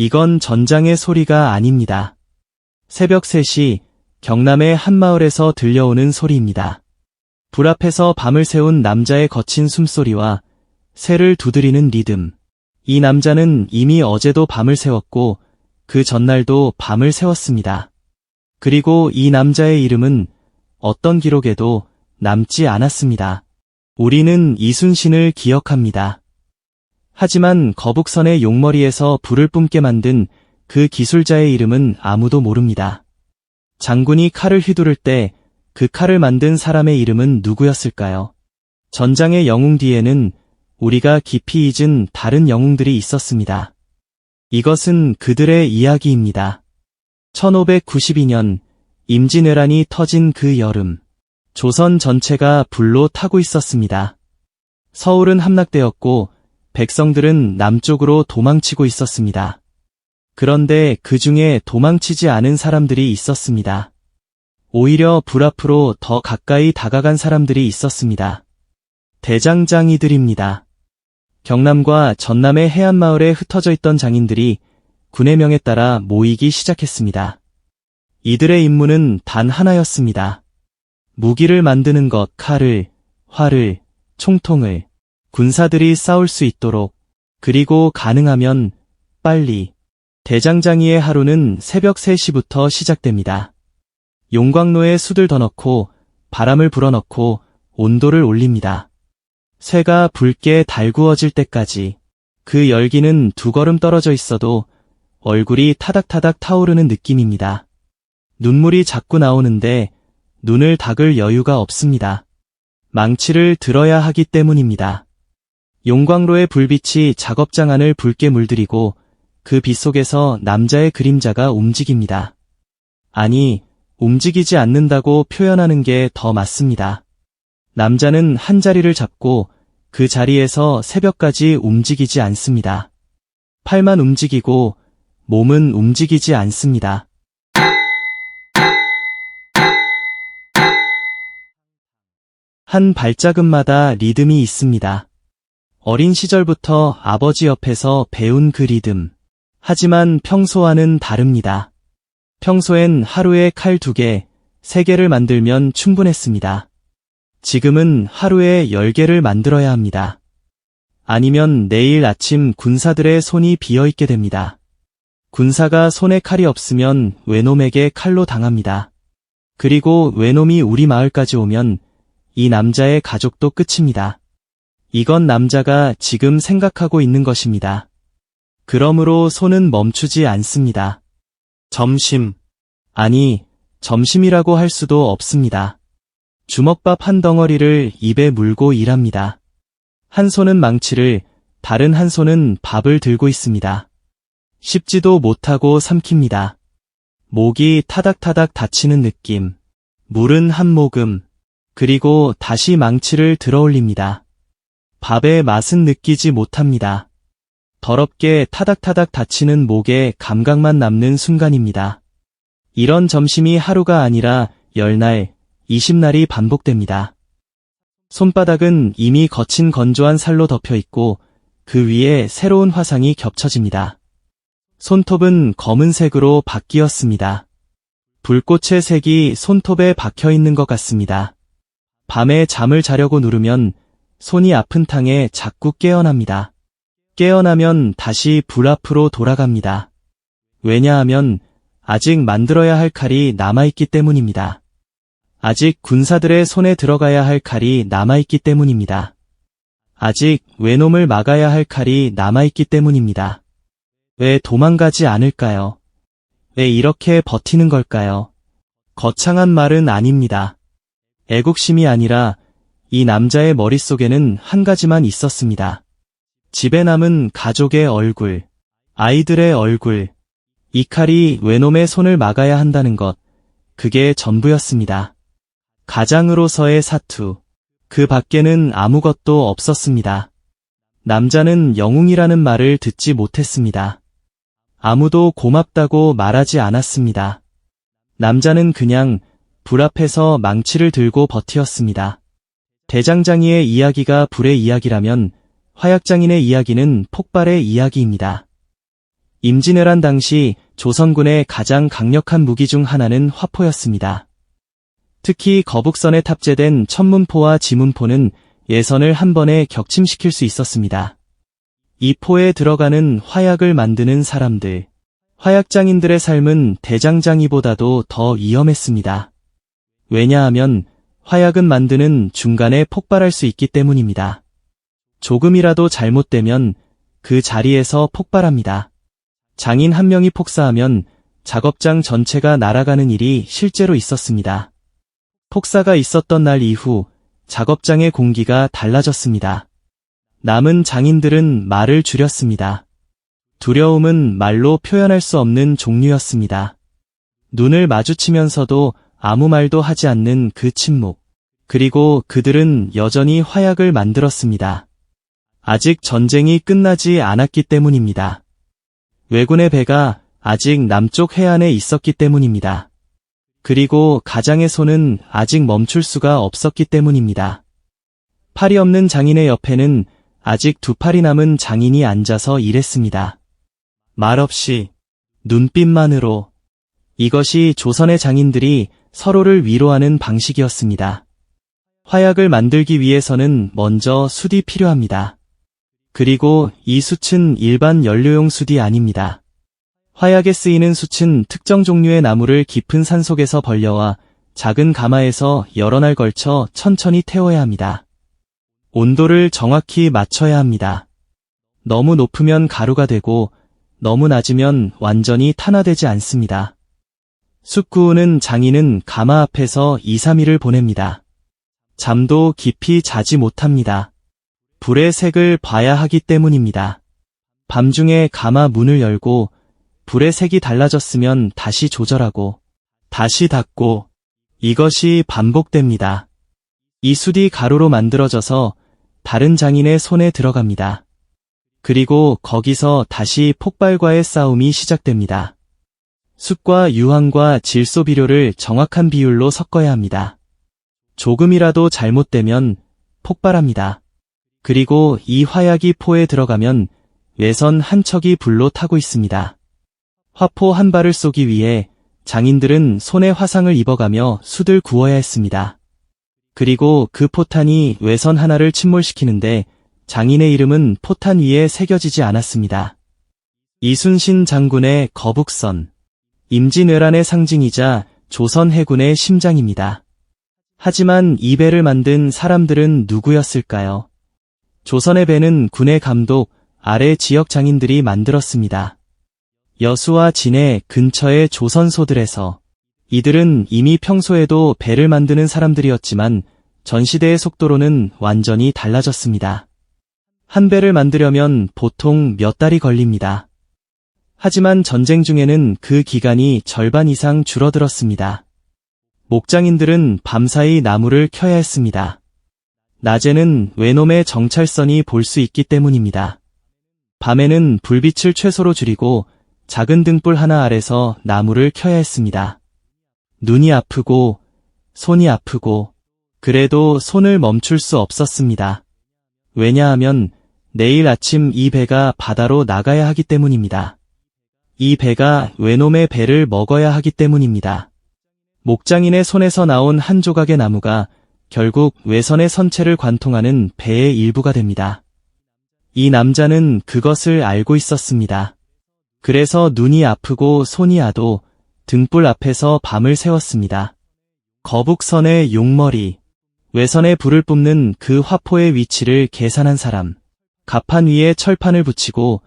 이건 전장의 소리가 아닙니다. 새벽 3시 경남의 한 마을에서 들려오는 소리입니다. 불 앞에서 밤을 새운 남자의 거친 숨소리와 새를 두드리는 리듬. 이 남자는 이미 어제도 밤을 새웠고 그 전날도 밤을 새웠습니다. 그리고 이 남자의 이름은 어떤 기록에도 남지 않았습니다. 우리는 이순신을 기억합니다. 하지만 거북선의 용머리에서 불을 뿜게 만든 그 기술자의 이름은 아무도 모릅니다. 장군이 칼을 휘두를 때 그 칼을 만든 사람의 이름은 누구였을까요? 전장의 영웅 뒤에는 우리가 깊이 잊은 다른 영웅들이 있었습니다. 이것은 그들의 이야기입니다. 1592년 임진왜란이 터진 그 여름, 조선 전체가 불로 타고 있었습니다. 서울은 함락되었고 백성들은 남쪽으로 도망치고 있었습니다. 그런데 그 중에 도망치지 않은 사람들이 있었습니다. 오히려 불 앞으로 더 가까이 다가간 사람들이 있었습니다. 대장장이들입니다. 경남과 전남의 해안마을에 흩어져 있던 장인들이 군의 명에 따라 모이기 시작했습니다. 이들의 임무는 단 하나였습니다. 무기를 만드는 것, 칼을, 활을, 총통을, 군사들이 싸울 수 있도록, 그리고 가능하면 빨리. 대장장이의 하루는 새벽 3시부터 시작됩니다. 용광로에 숯을 더 넣고 바람을 불어넣고 온도를 올립니다. 쇠가 붉게 달구어질 때까지. 그 열기는 2걸음 떨어져 있어도 얼굴이 타닥타닥 타오르는 느낌입니다. 눈물이 자꾸 나오는데 눈을 닦을 여유가 없습니다. 망치를 들어야 하기 때문입니다. 용광로의 불빛이 작업장 안을 붉게 물들이고 그 빛 속에서 남자의 그림자가 움직입니다. 아니, 움직이지 않는다고 표현하는 게 더 맞습니다. 남자는 한 자리를 잡고 그 자리에서 새벽까지 움직이지 않습니다. 팔만 움직이고 몸은 움직이지 않습니다. 한 발자국마다 리듬이 있습니다. 어린 시절부터 아버지 옆에서 배운 그 리듬. 하지만 평소와는 다릅니다. 평소엔 하루에 칼 2개, 3개를 만들면 충분했습니다. 지금은 하루에 10개를 만들어야 합니다. 아니면 내일 아침 군사들의 손이 비어있게 됩니다. 군사가 손에 칼이 없으면 외놈에게 칼로 당합니다. 그리고 외놈이 우리 마을까지 오면 이 남자의 가족도 끝입니다. 이건 남자가 지금 생각하고 있는 것입니다. 그러므로 손은 멈추지 않습니다. 점심. 아니, 점심이라고 할 수도 없습니다. 주먹밥 한 덩어리를 입에 물고 일합니다. 한 손은 망치를, 다른 한 손은 밥을 들고 있습니다. 씹지도 못하고 삼킵니다. 목이 타닥타닥 다치는 느낌. 물은 한 모금. 그리고 다시 망치를 들어 올립니다. 밥의 맛은 느끼지 못합니다. 더럽게 타닥타닥 다치는 목에 감각만 남는 순간입니다. 이런 점심이 하루가 아니라 10날, 20날이 반복됩니다. 손바닥은 이미 거친 건조한 살로 덮여 있고 그 위에 새로운 화상이 겹쳐집니다. 손톱은 검은색으로 바뀌었습니다. 불꽃의 색이 손톱에 박혀 있는 것 같습니다. 밤에 잠을 자려고 누르면 손이 아픈 탕에 자꾸 깨어납니다. 깨어나면 다시 불 앞으로 돌아갑니다. 왜냐하면 아직 만들어야 할 칼이 남아있기 때문입니다. 아직 군사들의 손에 들어가야 할 칼이 남아있기 때문입니다. 아직 외놈을 막아야 할 칼이 남아있기 때문입니다. 왜 도망가지 않을까요? 왜 이렇게 버티는 걸까요? 거창한 말은 아닙니다. 애국심이 아니라 이 남자의 머릿속에는 한 가지만 있었습니다. 집에 남은 가족의 얼굴, 아이들의 얼굴, 이 칼이 외놈의 손을 막아야 한다는 것, 그게 전부였습니다. 가장으로서의 사투, 그 밖에는 아무것도 없었습니다. 남자는 영웅이라는 말을 듣지 못했습니다. 아무도 고맙다고 말하지 않았습니다. 남자는 그냥 불 앞에서 망치를 들고 버티었습니다. 대장장이의 이야기가 불의 이야기라면 화약장인의 이야기는 폭발의 이야기입니다. 임진왜란 당시 조선군의 가장 강력한 무기 중 하나는 화포였습니다. 특히 거북선에 탑재된 천문포와 지문포는 예선을 한 번에 격침시킬 수 있었습니다. 이 포에 들어가는 화약을 만드는 사람들, 화약장인들의 삶은 대장장이보다도 더 위험했습니다. 왜냐하면 화약은 만드는 중간에 폭발할 수 있기 때문입니다. 조금이라도 잘못되면 그 자리에서 폭발합니다. 장인 한 명이 폭사하면 작업장 전체가 날아가는 일이 실제로 있었습니다. 폭사가 있었던 날 이후 작업장의 공기가 달라졌습니다. 남은 장인들은 말을 줄였습니다. 두려움은 말로 표현할 수 없는 종류였습니다. 눈을 마주치면서도 아무 말도 하지 않는 그 침묵. 그리고 그들은 여전히 화약을 만들었습니다. 아직 전쟁이 끝나지 않았기 때문입니다. 왜군의 배가 아직 남쪽 해안에 있었기 때문입니다. 그리고 가장의 손은 아직 멈출 수가 없었기 때문입니다. 팔이 없는 장인의 옆에는 아직 두 팔이 남은 장인이 앉아서 일했습니다. 말없이, 눈빛만으로. 이것이 조선의 장인들이 서로를 위로하는 방식이었습니다. 화약을 만들기 위해서는 먼저 숯이 필요합니다. 그리고 이 숯은 일반 연료용 숯이 아닙니다. 화약에 쓰이는 숯은 특정 종류의 나무를 깊은 산속에서 벌려와 작은 가마에서 여러 날 걸쳐 천천히 태워야 합니다. 온도를 정확히 맞춰야 합니다. 너무 높으면 가루가 되고 너무 낮으면 완전히 탄화되지 않습니다. 숯 구우는 장인은 가마 앞에서 2, 3일을 보냅니다. 잠도 깊이 자지 못합니다. 불의 색을 봐야 하기 때문입니다. 밤중에 가마 문을 열고 불의 색이 달라졌으면 다시 조절하고 다시 닫고 이것이 반복됩니다. 이 숯이 가루로 만들어져서 다른 장인의 손에 들어갑니다. 그리고 거기서 다시 폭발과의 싸움이 시작됩니다. 숯과 유황과 질소 비료를 정확한 비율로 섞어야 합니다. 조금이라도 잘못되면 폭발합니다. 그리고 이 화약이 포에 들어가면 외선 한 척이 불로 타고 있습니다. 화포 한 발을 쏘기 위해 장인들은 손에 화상을 입어가며 숯을 구워야 했습니다. 그리고 그 포탄이 외선 하나를 침몰시키는데 장인의 이름은 포탄 위에 새겨지지 않았습니다. 이순신 장군의 거북선, 임진왜란의 상징이자 조선 해군의 심장입니다. 하지만 이 배를 만든 사람들은 누구였을까요? 조선의 배는 군의 감독, 아래 지역 장인들이 만들었습니다. 여수와 진해 근처의 조선소들에서 이들은 이미 평소에도 배를 만드는 사람들이었지만 전시대의 속도로는 완전히 달라졌습니다. 한 배를 만들려면 보통 몇 달이 걸립니다. 하지만 전쟁 중에는 그 기간이 절반 이상 줄어들었습니다. 목장인들은 밤사이 나무를 켜야 했습니다. 낮에는 외놈의 정찰선이 볼 수 있기 때문입니다. 밤에는 불빛을 최소로 줄이고 작은 등불 하나 아래서 나무를 켜야 했습니다. 눈이 아프고 손이 아프고 그래도 손을 멈출 수 없었습니다. 왜냐하면 내일 아침 이 배가 바다로 나가야 하기 때문입니다. 이 배가 외놈의 배를 먹어야 하기 때문입니다. 목장인의 손에서 나온 한 조각의 나무가 결국 외선의 선체를 관통하는 배의 일부가 됩니다. 이 남자는 그것을 알고 있었습니다. 그래서 눈이 아프고 손이 아도 등불 앞에서 밤을 새웠습니다. 거북선의 용머리, 외선에 불을 뿜는 그 화포의 위치를 계산한 사람, 갑판 위에 철판을 붙이고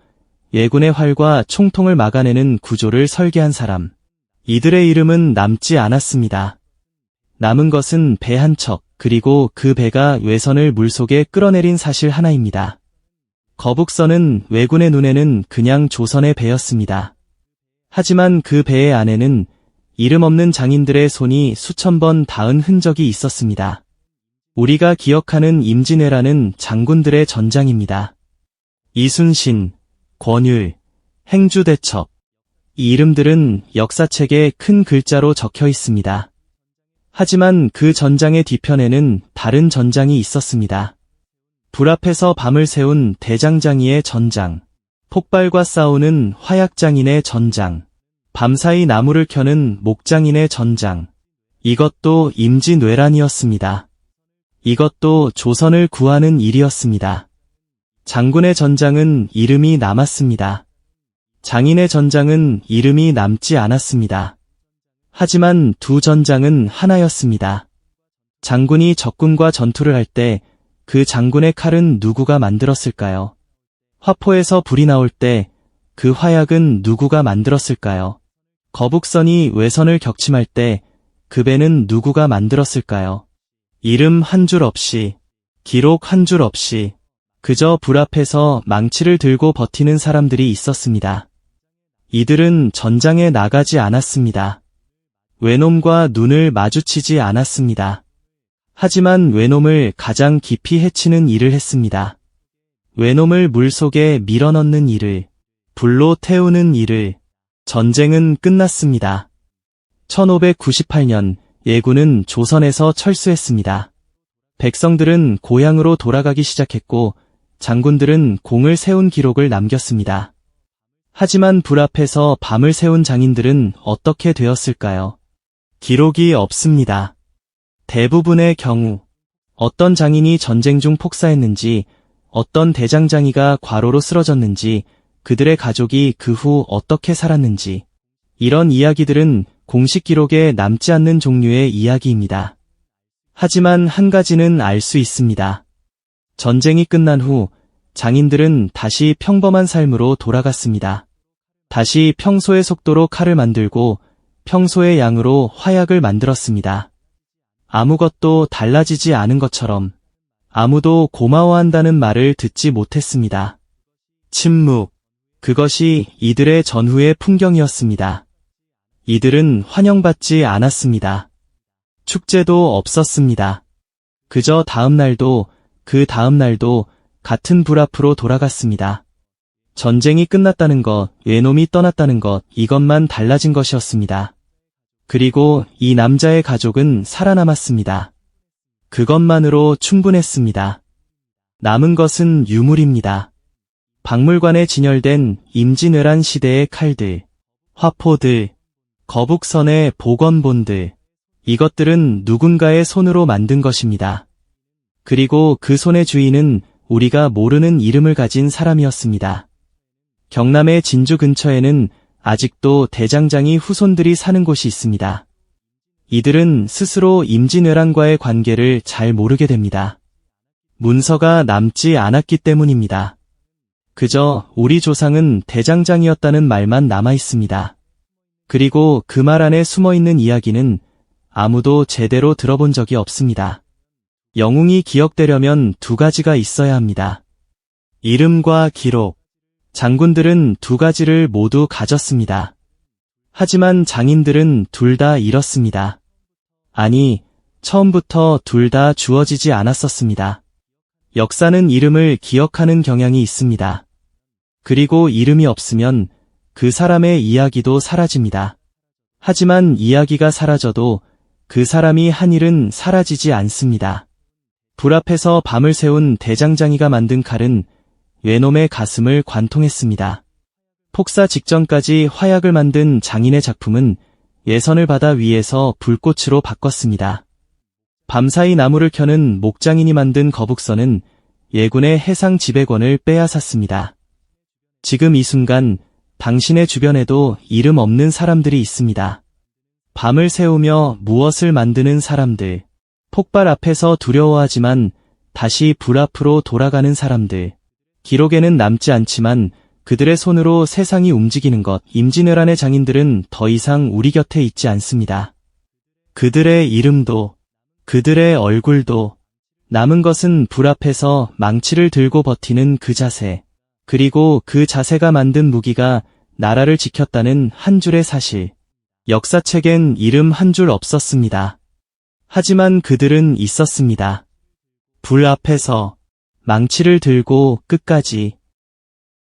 예군의 활과 총통을 막아내는 구조를 설계한 사람, 이들의 이름은 남지 않았습니다. 남은 것은 배 한 척, 그리고 그 배가 외선을 물속에 끌어내린 사실 하나입니다. 거북선은 왜군의 눈에는 그냥 조선의 배였습니다. 하지만 그 배의 안에는 이름 없는 장인들의 손이 수천 번 닿은 흔적이 있었습니다. 우리가 기억하는 임진왜란은 장군들의 전장입니다. 이순신, 권율, 행주대첩, 이 이름들은 역사책에 큰 글자로 적혀 있습니다. 하지만 그 전장의 뒤편에는 다른 전장이 있었습니다. 불 앞에서 밤을 새운 대장장이의 전장, 폭발과 싸우는 화약장인의 전장, 밤사이 나무를 켜는 목장인의 전장, 이것도 임진왜란이었습니다. 이것도 조선을 구하는 일이었습니다. 장군의 전장은 이름이 남았습니다. 장인의 전장은 이름이 남지 않았습니다. 하지만 두 전장은 하나였습니다. 장군이 적군과 전투를 할 때 그 장군의 칼은 누구가 만들었을까요? 화포에서 불이 나올 때 그 화약은 누구가 만들었을까요? 거북선이 외선을 격침할 때 그 배는 누구가 만들었을까요? 이름 한 줄 없이, 기록 한 줄 없이 그저 불 앞에서 망치를 들고 버티는 사람들이 있었습니다. 이들은 전장에 나가지 않았습니다. 외놈과 눈을 마주치지 않았습니다. 하지만 외놈을 가장 깊이 해치는 일을 했습니다. 외놈을 물속에 밀어넣는 일을, 불로 태우는 일을. 전쟁은 끝났습니다. 1598년 예군은 조선에서 철수했습니다. 백성들은 고향으로 돌아가기 시작했고 장군들은 공을 세운 기록을 남겼습니다. 하지만 불 앞에서 밤을 새운 장인들은 어떻게 되었을까요? 기록이 없습니다. 대부분의 경우 어떤 장인이 전쟁 중 폭사했는지, 어떤 대장장이가 과로로 쓰러졌는지, 그들의 가족이 그 후 어떻게 살았는지, 이런 이야기들은 공식 기록에 남지 않는 종류의 이야기입니다. 하지만 한 가지는 알 수 있습니다. 전쟁이 끝난 후 장인들은 다시 평범한 삶으로 돌아갔습니다. 다시 평소의 속도로 칼을 만들고 평소의 양으로 화약을 만들었습니다. 아무것도 달라지지 않은 것처럼 아무도 고마워한다는 말을 듣지 못했습니다. 침묵. 그것이 이들의 전후의 풍경이었습니다. 이들은 환영받지 않았습니다. 축제도 없었습니다. 그저 다음 날도 그 다음 날도 같은 불 앞으로 돌아갔습니다. 전쟁이 끝났다는 것, 외놈이 떠났다는 것, 이것만 달라진 것이었습니다. 그리고 이 남자의 가족은 살아남았습니다. 그것만으로 충분했습니다. 남은 것은 유물입니다. 박물관에 진열된 임진왜란 시대의 칼들, 화포들, 거북선의 복원본들, 이것들은 누군가의 손으로 만든 것입니다. 그리고 그 손의 주인은 우리가 모르는 이름을 가진 사람이었습니다. 경남의 진주 근처에는 아직도 대장장이 후손들이 사는 곳이 있습니다. 이들은 스스로 임진왜란과의 관계를 잘 모르게 됩니다. 문서가 남지 않았기 때문입니다. 그저 우리 조상은 대장장이었다는 말만 남아 있습니다. 그리고 그 말 안에 숨어있는 이야기는 아무도 제대로 들어본 적이 없습니다. 영웅이 기억되려면 두 가지가 있어야 합니다. 이름과 기록. 장군들은 두 가지를 모두 가졌습니다. 하지만 장인들은 둘 다 잃었습니다. 아니, 처음부터 둘 다 주어지지 않았었습니다. 역사는 이름을 기억하는 경향이 있습니다. 그리고 이름이 없으면 그 사람의 이야기도 사라집니다. 하지만 이야기가 사라져도 그 사람이 한 일은 사라지지 않습니다. 불 앞에서 밤을 새운 대장장이가 만든 칼은 외놈의 가슴을 관통했습니다. 폭사 직전까지 화약을 만든 장인의 작품은 예선을 받아 위에서 불꽃으로 바꿨습니다. 밤사이 나무를 켜는 목장인이 만든 거북선은 예군의 해상 지배권을 빼앗았습니다. 지금 이 순간 당신의 주변에도 이름 없는 사람들이 있습니다. 밤을 새우며 무엇을 만드는 사람들, 폭발 앞에서 두려워하지만 다시 불 앞으로 돌아가는 사람들, 기록에는 남지 않지만 그들의 손으로 세상이 움직이는 것, 임진왜란의 장인들은 더 이상 우리 곁에 있지 않습니다. 그들의 이름도, 그들의 얼굴도, 남은 것은 불 앞에서 망치를 들고 버티는 그 자세, 그리고 그 자세가 만든 무기가 나라를 지켰다는 한 줄의 사실. 역사책엔 이름 한 줄 없었습니다. 하지만 그들은 있었습니다. 불 앞에서 망치를 들고 끝까지